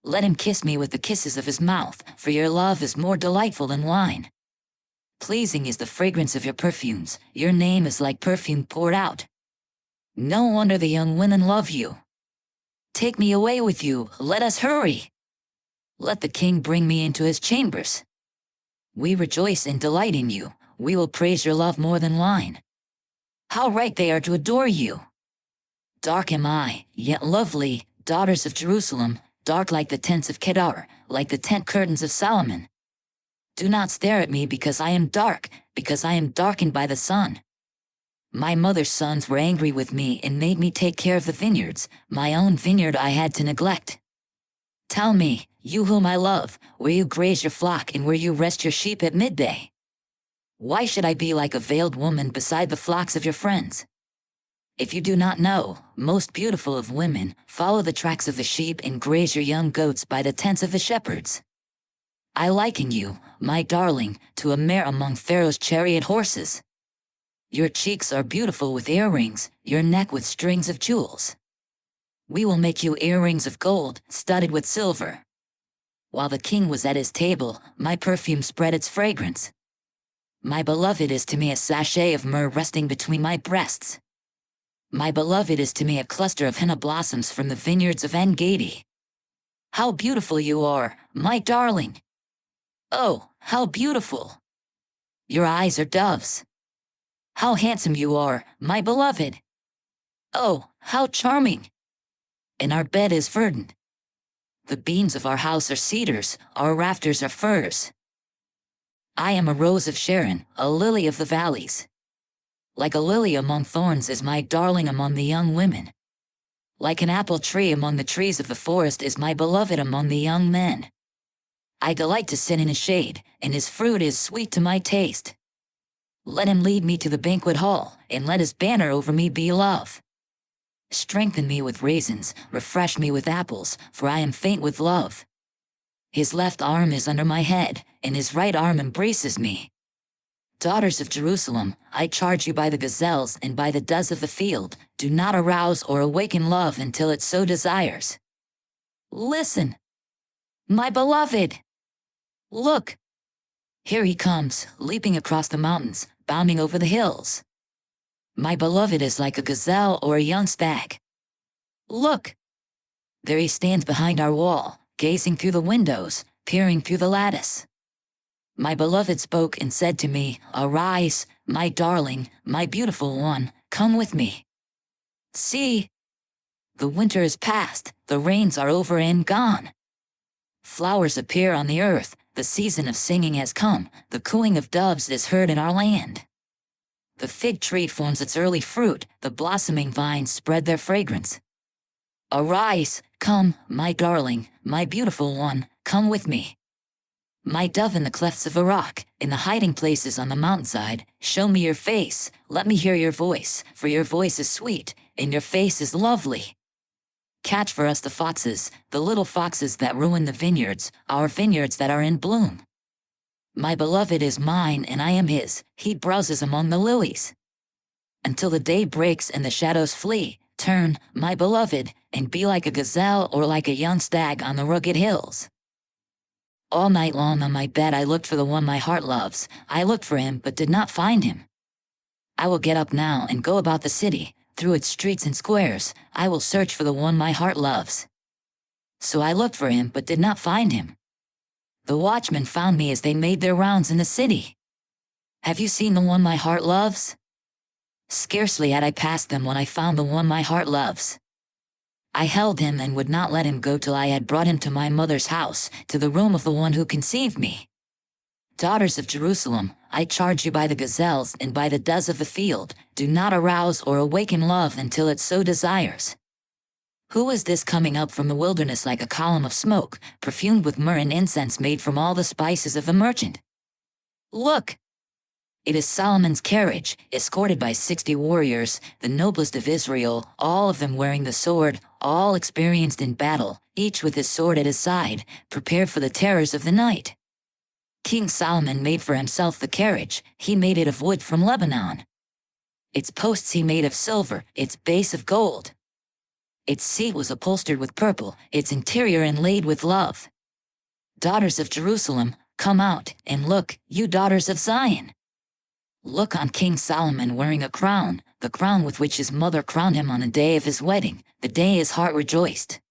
Let him kiss me with the kisses of his mouth, for your love is more delightful than wine. Pleasing is the fragrance of your perfumes, your name is like perfume poured out. No wonder the young women love you. Take me away with you, let us hurry. Let the king bring me into his chambers. We rejoice and delight in you, we will praise your love more than wine. How right they are to adore you. Dark am I, yet lovely, daughters of Jerusalem, dark like the tents of Kedar, like the tent curtains of Solomon. Do not stare at me because I am dark, because I am darkened by the sun. My mother's sons were angry with me and made me take care of the vineyards, my own vineyard I had to neglect. Tell me, you whom I love, where you graze your flock and where you rest your sheep at midday. Why should I be like a veiled woman beside the flocks of your friends? If you do not know, most beautiful of women, follow the tracks of the sheep and graze your young goats by the tents of the shepherds. I liken you, my darling, to a mare among Pharaoh's chariot horses. Your cheeks are beautiful with earrings, your neck with strings of jewels. We will make you earrings of gold, studded with silver. While the king was at his table, my perfume spread its fragrance. My beloved is to me a sachet of myrrh resting between my breasts. My beloved is to me a cluster of henna blossoms from the vineyards of En-Gedi. How beautiful you are, my darling! Oh, how beautiful! Your eyes are doves. How handsome you are, my beloved! Oh, how charming! And our bed is verdant. The beams of our house are cedars, our rafters are firs. I am a rose of Sharon, a lily of the valleys. Like a lily among thorns is my darling among the young women. Like an apple tree among the trees of the forest is my beloved among the young men. I delight to sit in his shade, and his fruit is sweet to my taste. Let him lead me to the banquet hall, and let his banner over me be love. Strengthen me with raisins, refresh me with apples, for I am faint with love. His left arm is under my head, and his right arm embraces me. Daughters of Jerusalem, I charge you by the gazelles and by the does of the field, do not arouse or awaken love until it so desires. Listen! My beloved! Look! Here he comes, leaping across the mountains, bounding over the hills. My beloved is like a gazelle or a young stag. Look! There he stands behind our wall, gazing through the windows, peering through the lattice. My beloved spoke and said to me, Arise, my darling, my beautiful one, come with me. See! The winter is past, the rains are over and gone. Flowers appear on the earth, the season of singing has come, the cooing of doves is heard in our land. The fig tree forms its early fruit, the blossoming vines spread their fragrance. Arise, come, my darling, my beautiful one, come with me. My dove in the clefts of a rock, in the hiding places on the mountainside, show me your face, let me hear your voice, for your voice is sweet, and your face is lovely. Catch for us the foxes, the little foxes that ruin the vineyards, our vineyards that are in bloom. My beloved is mine and I am his, he browses among the lilies. Until the day breaks and the shadows flee, turn, my beloved, and be like a gazelle or like a young stag on the rugged hills. All night long on my bed I looked for the one my heart loves, I looked for him but did not find him. I will get up now and go about the city, through its streets and squares, I will search for the one my heart loves. So I looked for him but did not find him. The watchmen found me as they made their rounds in the city. Have you seen the one my heart loves? Scarcely had I passed them when I found the one my heart loves. I held him and would not let him go till I had brought him to my mother's house, to the room of the one who conceived me. Daughters of Jerusalem, I charge you by the gazelles and by the does of the field, do not arouse or awaken love until it so desires. Who is this coming up from the wilderness like a column of smoke, perfumed with myrrh and incense made from all the spices of the merchant? Look! It is Solomon's carriage, escorted by 60 warriors, the noblest of Israel, all of them wearing the sword, all experienced in battle, each with his sword at his side, prepared for the terrors of the night. King Solomon made for himself the carriage, he made it of wood from Lebanon. Its posts he made of silver, its base of gold. Its seat was upholstered with purple, its interior inlaid with love. Daughters of Jerusalem, come out, and look, you daughters of Zion. Look on King Solomon wearing a crown, the crown with which his mother crowned him on the day of his wedding, the day his heart rejoiced.